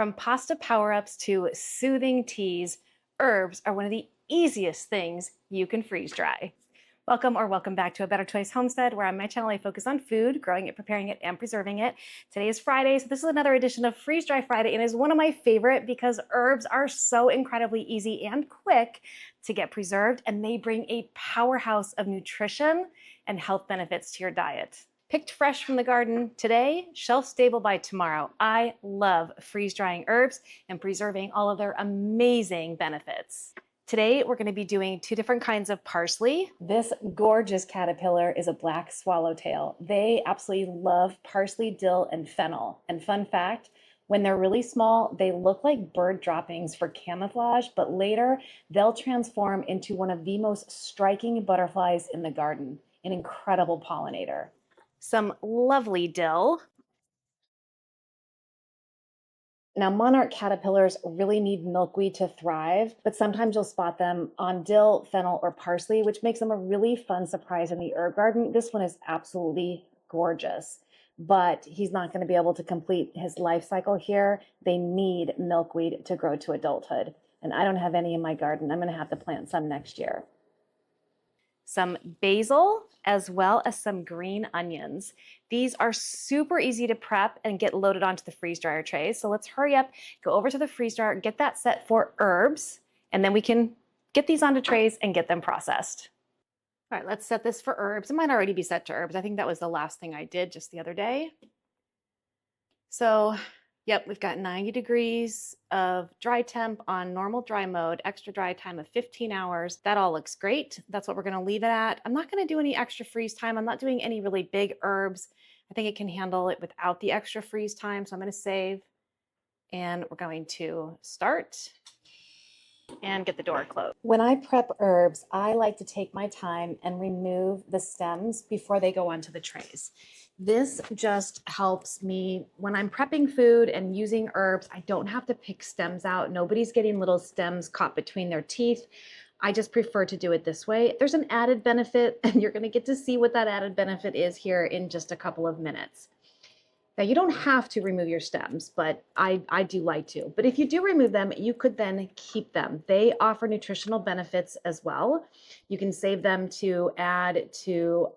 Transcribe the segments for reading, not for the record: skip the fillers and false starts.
From pasta power-ups to soothing teas, herbs are one of the easiest things you can freeze dry. Welcome back to A Better Choice Homestead, where on my channel I focus on food, growing it, preparing it, and preserving it. Today is Friday, so this is another edition of Freeze Dry Friday, and is one of my favorite because herbs are so incredibly easy and quick to get preserved, and they bring a powerhouse of nutrition and health benefits to your diet. Picked fresh from the garden today, shelf stable by tomorrow. I love freeze drying herbs and preserving all of their amazing benefits. Today, we're going to be doing two different kinds of parsley. This gorgeous caterpillar is a black swallowtail. They absolutely love parsley, dill, and fennel. And fun fact, when they're really small, they look like bird droppings for camouflage, but later they'll transform into one of the most striking butterflies in the garden, an incredible pollinator. Some lovely dill. Now, monarch caterpillars really need milkweed to thrive, but sometimes you'll spot them on dill, fennel, or parsley, which makes them a really fun surprise in the herb garden. This one is absolutely gorgeous, but he's not going to be able to complete his life cycle here. They need milkweed to grow to adulthood, and I don't have any in my garden. I'm going to have to plant some next year. Some basil, as well as some green onions. These are super easy to prep and get loaded onto the freeze dryer trays. So let's hurry up, go over to the freeze dryer, get that set for herbs, and then we can get these onto trays and get them processed. All right, let's set this for herbs. It might already be set to herbs. I think that was the last thing I did just the other day. So yep, we've got 90 degrees of dry temp on normal dry mode, extra dry time of 15 hours. That all looks great. That's what we're gonna leave it at. I'm not gonna do any extra freeze time. I'm not doing any really big herbs. I think it can handle it without the extra freeze time. So I'm gonna save, and we're going to start and get the door closed. When I prep herbs, I like to take my time and remove the stems before they go onto the trays. This just helps me when I'm prepping food and using herbs. I don't have to pick stems out. Nobody's getting little stems caught between their teeth. I just prefer to do it this way. There's an added benefit, and you're going to get to see what that added benefit is here in just a couple of minutes. Now, you don't have to remove your stems, but I do like to. But if you do remove them, you could then keep them. They offer nutritional benefits as well. You can save them to add to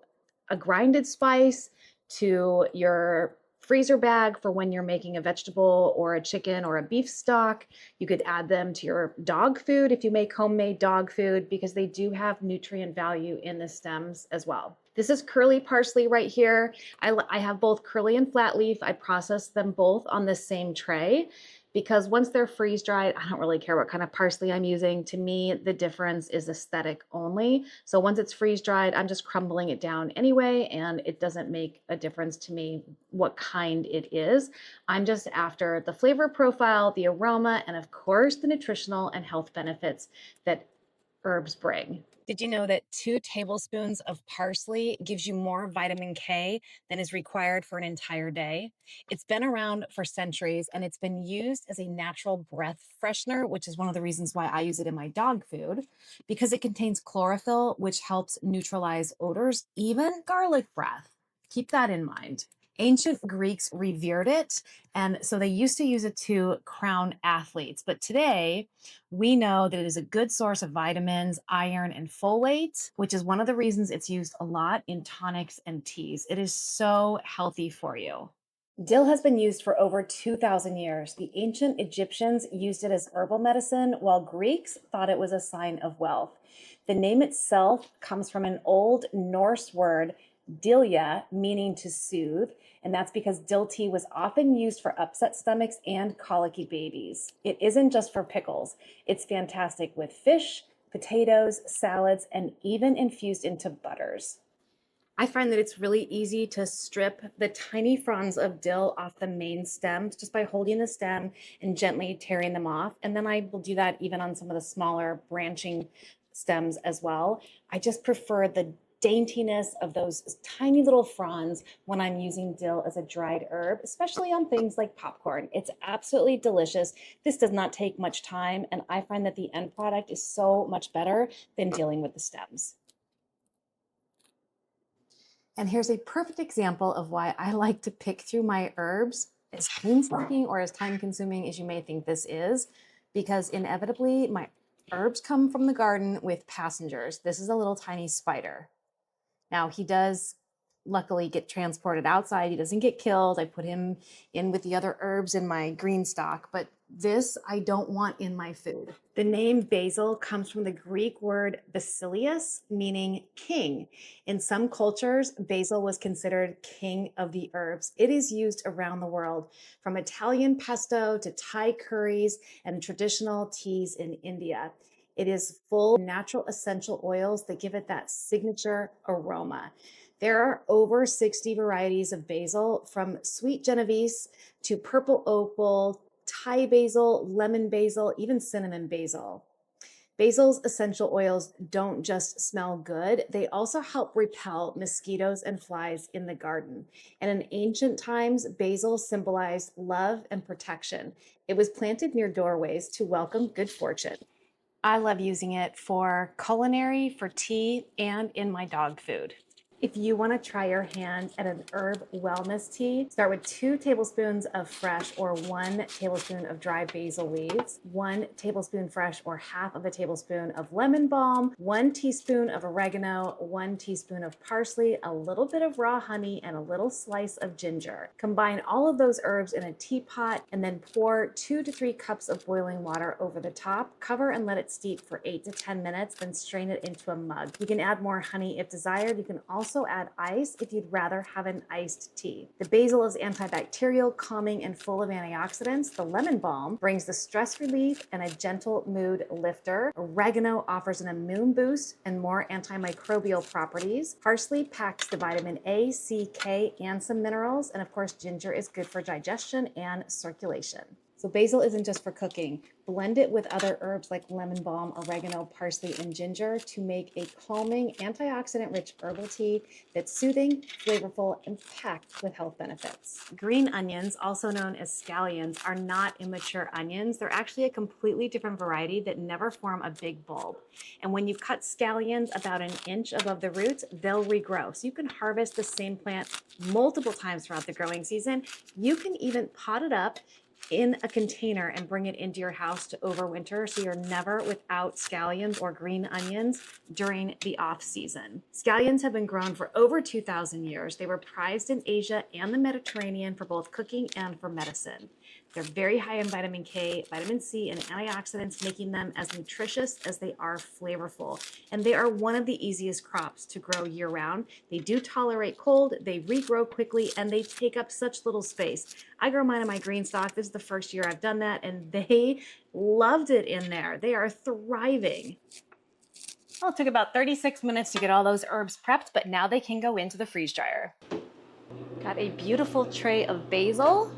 a grinded spice, to your freezer bag for when you're making a vegetable or a chicken or a beef stock. You could add them to your dog food if you make homemade dog food, because they do have nutrient value in the stems as well. This is curly parsley right here. I have both curly and flat leaf. I process them both on the same tray because once they're freeze dried, I don't really care what kind of parsley I'm using. To me, the difference is aesthetic only. So once it's freeze dried, I'm just crumbling it down anyway, and it doesn't make a difference to me what kind it is. I'm just after the flavor profile, the aroma, and of course, the nutritional and health benefits that herbs bring. Did you know that 2 tablespoons of parsley gives you more vitamin K than is required for an entire day? It's been around for centuries, and it's been used as a natural breath freshener, which is one of the reasons why I use it in my dog food, because it contains chlorophyll, which helps neutralize odors, even garlic breath. Keep that in mind. Ancient Greeks revered it, and so they used to use it to crown athletes. But today, we know that it is a good source of vitamins, iron, and folate, which is one of the reasons it's used a lot in tonics and teas. It is so healthy for you. Dill has been used for over 2,000 years. The ancient Egyptians used it as herbal medicine, while Greeks thought it was a sign of wealth. The name itself comes from an old Norse word, dilia, meaning to soothe, and that's because dill tea was often used for upset stomachs and colicky babies. It isn't just for pickles. It's fantastic with fish, potatoes, salads, and even infused into butters. I find that it's really easy to strip the tiny fronds of dill off the main stems just by holding the stem and gently tearing them off. And then I will do that even on some of the smaller branching stems as well. I just prefer the daintiness of those tiny little fronds when I'm using dill as a dried herb, especially on things like popcorn. It's absolutely delicious. This does not take much time, and I find that the end product is so much better than dealing with the stems. And here's a perfect example of why I like to pick through my herbs as painstaking or as time consuming as you may think this is, because inevitably my herbs come from the garden with passengers. This is a little tiny spider. Now he does luckily get transported outside. He doesn't get killed. I put him in with the other herbs in my green stock, but this I don't want in my food. The name basil comes from the Greek word basilius, meaning king. In some cultures, basil was considered king of the herbs. It is used around the world, from Italian pesto to Thai curries and traditional teas in India. It is full of natural essential oils that give it that signature aroma. There are over 60 varieties of basil, from sweet Genovese to purple opal, Thai basil, lemon basil, even cinnamon basil. Basil's essential oils don't just smell good, they also help repel mosquitoes and flies in the garden. And in ancient times, basil symbolized love and protection. It was planted near doorways to welcome good fortune. I love using it for culinary, for tea, and in my dog food. If you want to try your hand at an herb wellness tea, start with 2 tablespoons of fresh or 1 tablespoon of dry basil leaves, 1 tablespoon fresh or half of a tablespoon of lemon balm, 1 teaspoon of oregano, 1 teaspoon of parsley, a little bit of raw honey, and a little slice of ginger. Combine all of those herbs in a teapot and then pour 2 to 3 cups of boiling water over the top. Cover and let it steep for 8 to 10 minutes, then strain it into a mug. You can add more honey if desired. You can also add ice if you'd rather have an iced tea. The basil is antibacterial, calming, and full of antioxidants. The lemon balm brings the stress relief and a gentle mood lifter. Oregano offers an immune boost and more antimicrobial properties. Parsley packs the vitamin A, C, K, and some minerals. And of course, ginger is good for digestion and circulation. So basil isn't just for cooking. Blend it with other herbs like lemon balm, oregano, parsley, and ginger to make a calming, antioxidant-rich herbal tea that's soothing, flavorful, and packed with health benefits. Green onions, also known as scallions, are not immature onions. They're actually a completely different variety that never form a big bulb. And when you cut scallions about an inch above the roots, they'll regrow. So you can harvest the same plant multiple times throughout the growing season. You can even pot it up in a container and bring it into your house to overwinter, so you're never without scallions or green onions during the off season. Scallions have been grown for over 2,000 years. They were prized in Asia and the Mediterranean for both cooking and for medicine. They're very high in vitamin K, vitamin C, and antioxidants, making them as nutritious as they are flavorful. And they are one of the easiest crops to grow year-round. They do tolerate cold, they regrow quickly, and they take up such little space. I grow mine in my green stock. This is the first year I've done that, and they loved it in there. They are thriving. Well, it took about 36 minutes to get all those herbs prepped, but now they can go into the freeze dryer. Got a beautiful tray of basil,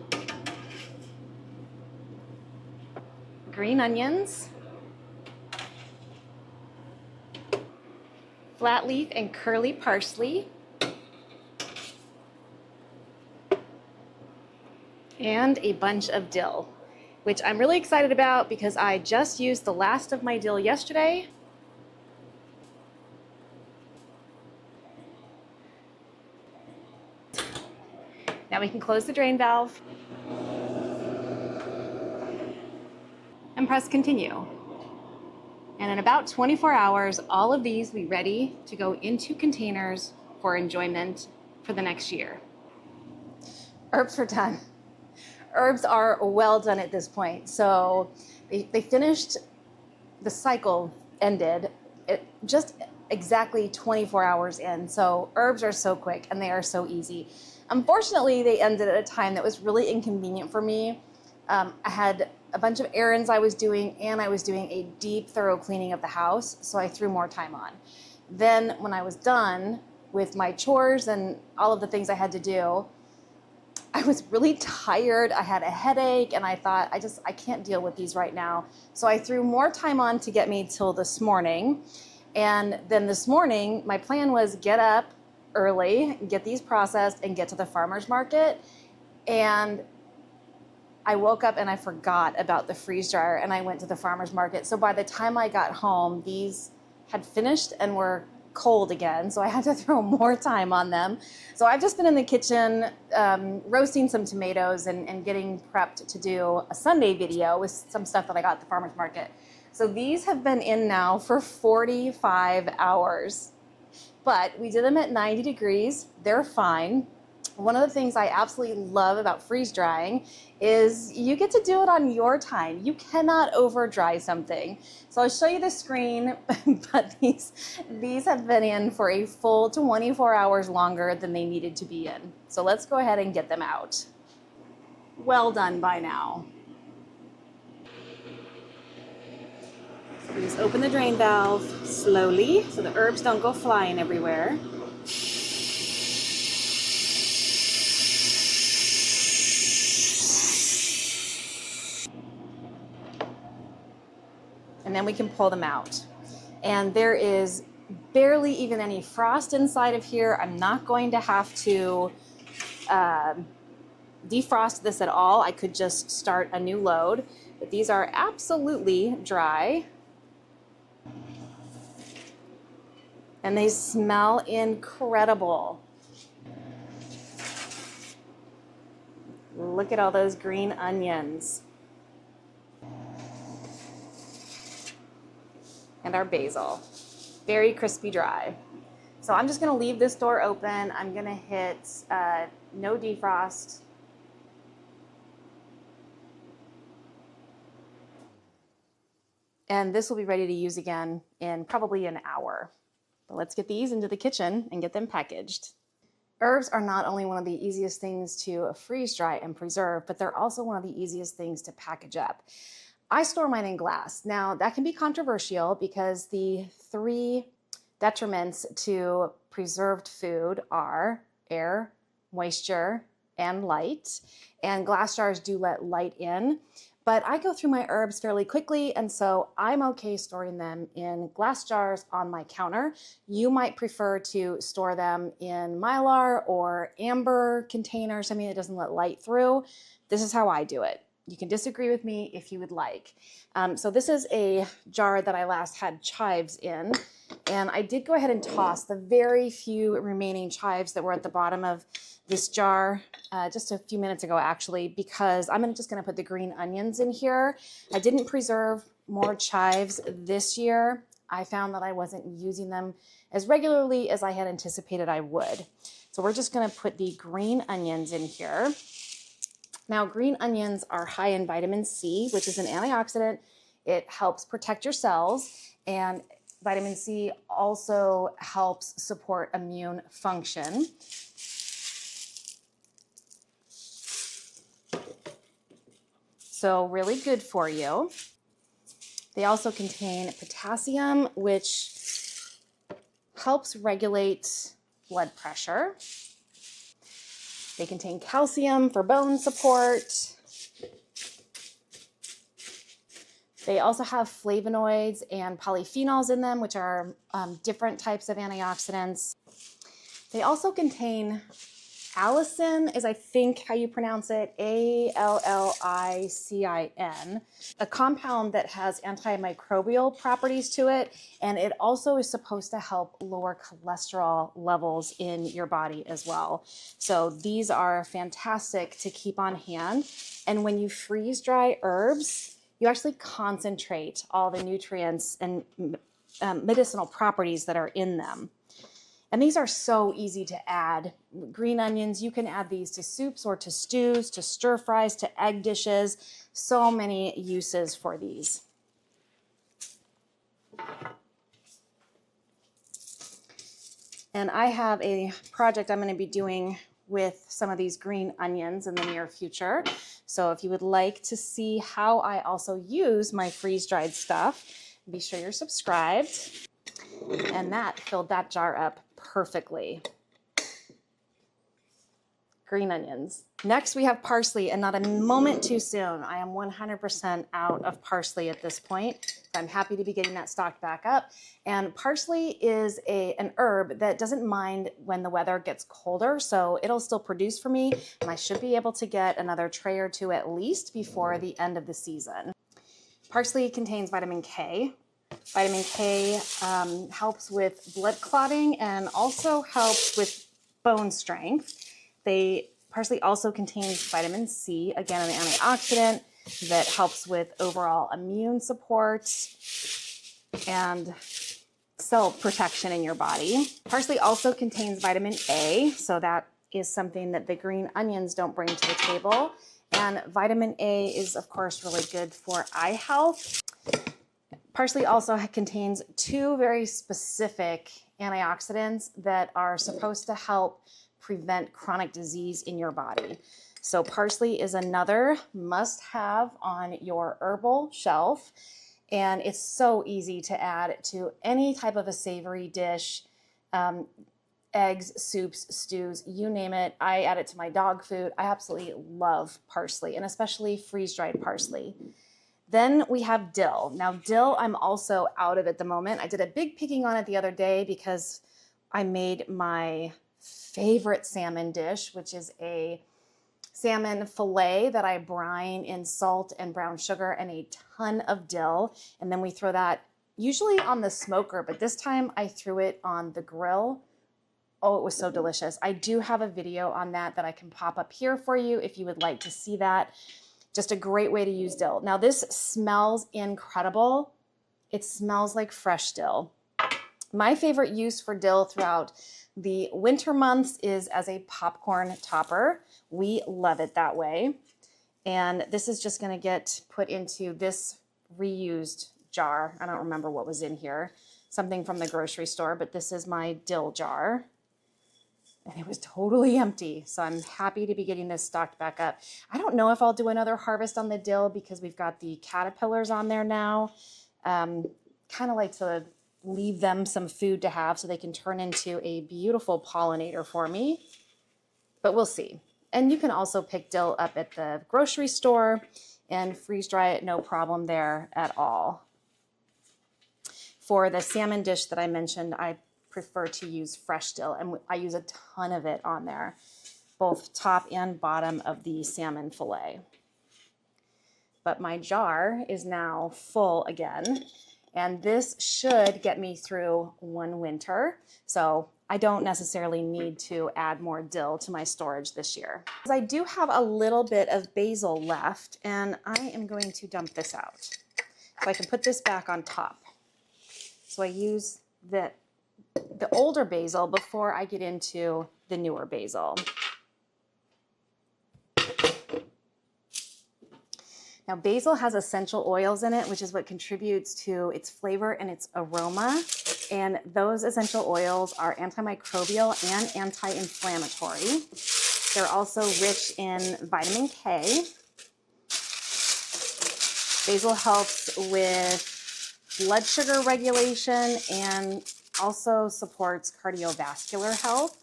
green onions, flat leaf and curly parsley, and a bunch of dill, which I'm really excited about because I just used the last of my dill yesterday. Now we can close the drain valve and press continue. And in about 24 hours, all of these will be ready to go into containers for enjoyment for the next year. Herbs are done. Herbs are well done at this point. So they finished, the cycle ended just exactly 24 hours in. So herbs are so quick and they are so easy. Unfortunately, they ended at a time that was really inconvenient for me. I had a bunch of errands I was doing, and I was doing a deep, thorough cleaning of the house, so I threw more time on. Then when I was done with my chores and all of the things I had to do, I was really tired. I had a headache, and I thought, I can't deal with these right now. So I threw more time on to get me till this morning. And then this morning, my plan was get up early, get these processed, and get to the farmer's market. And I woke up and I forgot about the freeze dryer, and I went to the farmer's market. So by the time I got home, these had finished and were cold again, so I had to throw more time on them. So I've just been in the kitchen roasting some tomatoes and getting prepped to do a Sunday video with some stuff that I got at the farmer's market. So these have been in now for 45 hours, but we did them at 90 degrees. They're fine. One of the things I absolutely love about freeze drying is you get to do it on your time. You cannot over dry something. So I'll show you the screen, but these have been in for a full 24 hours longer than they needed to be in. So let's go ahead and get them out. Well done by now. So we just open the drain valve slowly so the herbs don't go flying everywhere. And then we can pull them out. And there is barely even any frost inside of here. I'm not going to have to defrost this at all. I could just start a new load, but these are absolutely dry. And they smell incredible. Look at all those green onions. And our basil, very crispy dry. So I'm just gonna leave this door open. I'm gonna hit no defrost. And this will be ready to use again in probably an hour. But let's get these into the kitchen and get them packaged. Herbs are not only one of the easiest things to freeze dry and preserve, but they're also one of the easiest things to package up. I store mine in glass. Now, that can be controversial because the 3 detriments to preserved food are air, moisture, and light. And glass jars do let light in, but I go through my herbs fairly quickly, and so I'm okay storing them in glass jars on my counter. You might prefer to store them in Mylar or amber containers, something that doesn't let light through. This is how I do it. You can disagree with me if you would like. So this is a jar that I last had chives in, and I did go ahead and toss the very few remaining chives that were at the bottom of this jar just a few minutes ago, actually, because I'm just gonna put the green onions in here. I didn't preserve more chives this year. I found that I wasn't using them as regularly as I had anticipated I would. So we're just gonna put the green onions in here. Now, green onions are high in vitamin C, which is an antioxidant. It helps protect your cells, and vitamin C also helps support immune function. So really good for you. They also contain potassium, which helps regulate blood pressure. They contain calcium for bone support. They also have flavonoids and polyphenols in them, which are different types of antioxidants. They also contain allicin, is I think how you pronounce it, A-L-L-I-C-I-N, a compound that has antimicrobial properties to it, and it also is supposed to help lower cholesterol levels in your body as well. So these are fantastic to keep on hand, and when you freeze dry herbs, you actually concentrate all the nutrients and medicinal properties that are in them. And these are so easy to add. Green onions, you can add these to soups or to stews, to stir fries, to egg dishes. So many uses for these. And I have a project I'm going to be doing with some of these green onions in the near future. So if you would like to see how I also use my freeze-dried stuff, be sure you're subscribed. And that filled that jar up perfectly. Green onions. Next we have parsley, and not a moment too soon. I am 100% out of parsley at this point. So I'm happy to be getting that stocked back up. And parsley is an herb that doesn't mind when the weather gets colder, so it'll still produce for me, and I should be able to get another tray or two at least before the end of the season. Parsley contains vitamin K, Vitamin K helps with blood clotting and also helps with bone strength. Parsley also contains vitamin C, again, an antioxidant that helps with overall immune support and cell protection in your body. Parsley also contains vitamin A, so that is something that the green onions don't bring to the table. And vitamin A is, of course, really good for eye health. Parsley also contains 2 very specific antioxidants that are supposed to help prevent chronic disease in your body. So parsley is another must-have on your herbal shelf, and it's so easy to add to any type of a savory dish, eggs, soups, stews, you name it. I add it to my dog food. I absolutely love parsley, and especially freeze-dried parsley. Then we have dill. Now dill, I'm also out of at the moment. I did a big picking on it the other day because I made my favorite salmon dish, which is a salmon fillet that I brine in salt and brown sugar and a ton of dill. And then we throw that usually on the smoker, but this time I threw it on the grill. Oh, it was so delicious. I do have a video on that I can pop up here for you if you would like to see that. Just a great way to use dill. Now this smells incredible. It smells like fresh dill. My favorite use for dill throughout the winter months is as a popcorn topper. We love it that way. And this is just gonna get put into this reused jar. I don't remember what was in here. Something from the grocery store, but this is my dill jar. And it was totally empty. So I'm happy to be getting this stocked back up. I don't know if I'll do another harvest on the dill because we've got the caterpillars on there now. Kind of like to leave them some food to have so they can turn into a beautiful pollinator for me. But we'll see. And you can also pick dill up at the grocery store and freeze dry it, no problem there at all. For the salmon dish that I mentioned, I prefer to use fresh dill, and I use a ton of it on there, both top and bottom of the salmon fillet. But my jar is now full again, and this should get me through one winter. So I don't necessarily need to add more dill to my storage this year. I do have a little bit of basil left, and I am going to dump this out so I can put this back on top. So I use the older basil before I get into the newer basil. Now basil has essential oils in it, which is what contributes to its flavor and its aroma. And those essential oils are antimicrobial and anti-inflammatory. They're also rich in vitamin K. Basil helps with blood sugar regulation and also supports cardiovascular health.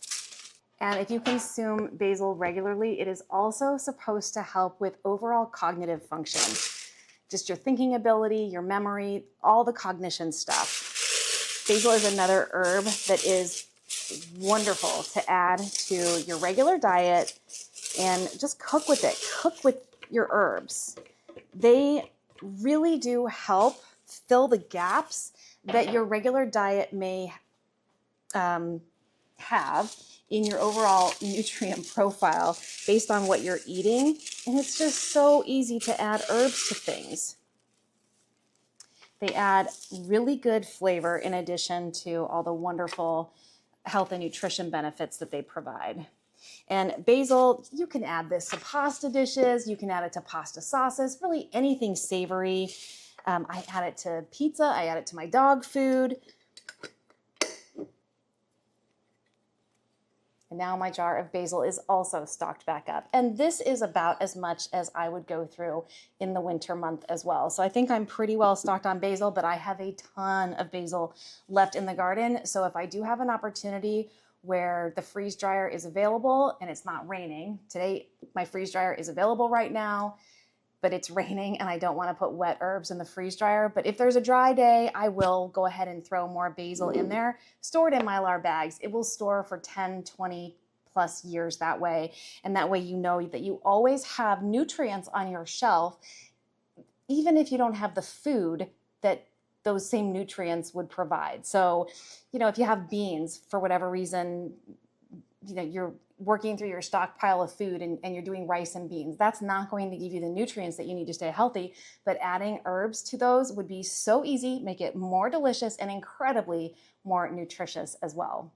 And if you consume basil regularly, it is also supposed to help with overall cognitive function. Just your thinking ability, your memory, all the cognition stuff. Basil is another herb that is wonderful to add to your regular diet and just cook with it. Cook with your herbs. They really do help fill the gaps that your regular diet may have in your overall nutrient profile based on what you're eating. And it's just so easy to add herbs to things. They add really good flavor in addition to all the wonderful health and nutrition benefits that they provide. And basil, you can add this to pasta dishes, you can add it to pasta sauces, really anything savory. I add it to pizza, I add it to my dog food. And now my jar of basil is also stocked back up. And this is about as much as I would go through in the winter month as well. So I think I'm pretty well stocked on basil, but I have a ton of basil left in the garden. So if I do have an opportunity where the freeze dryer is available and it's not raining, today my freeze dryer is available right now, but it's raining and I don't want to put wet herbs in the freeze dryer. But if there's a dry day, I will go ahead and throw more basil in there. Store it in Mylar bags. It will store for 10, 20 plus years that way. And that way you know that you always have nutrients on your shelf, even if you don't have the food that those same nutrients would provide. So, if you have beans for whatever reason, you're working through your stockpile of food and you're doing rice and beans, that's not going to give you the nutrients that you need to stay healthy. But adding herbs to those would be so easy, make it more delicious and incredibly more nutritious as well.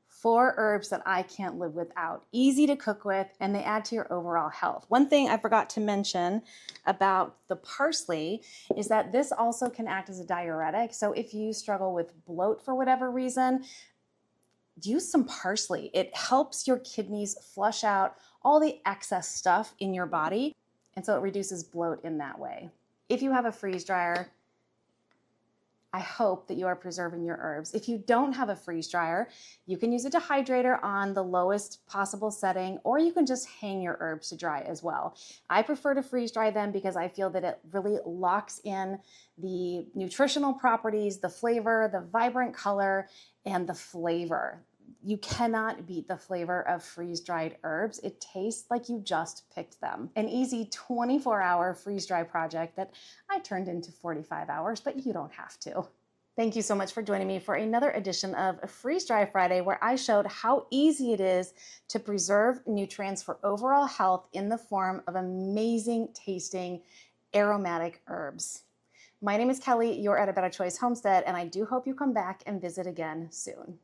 4 herbs that I can't live without, easy to cook with, and they add to your overall health. One thing I forgot to mention about the parsley is that this also can act as a diuretic. So if you struggle with bloat for whatever reason, use some parsley. It helps your kidneys flush out all the excess stuff in your body, and so it reduces bloat in that way. If you have a freeze dryer, I hope that you are preserving your herbs. If you don't have a freeze dryer, you can use a dehydrator on the lowest possible setting, or you can just hang your herbs to dry as well. I prefer to freeze dry them because I feel that it really locks in the nutritional properties, the flavor, the vibrant color, and the flavor. You cannot beat the flavor of freeze-dried herbs. It tastes like you just picked them. An easy 24-hour freeze-dry project that I turned into 45 hours, but you don't have to. Thank you so much for joining me for another edition of Freeze Dry Friday, where I showed how easy it is to preserve nutrients for overall health in the form of amazing tasting aromatic herbs. My name is Kelly, you're at A Better Choice Homestead, and I do hope you come back and visit again soon.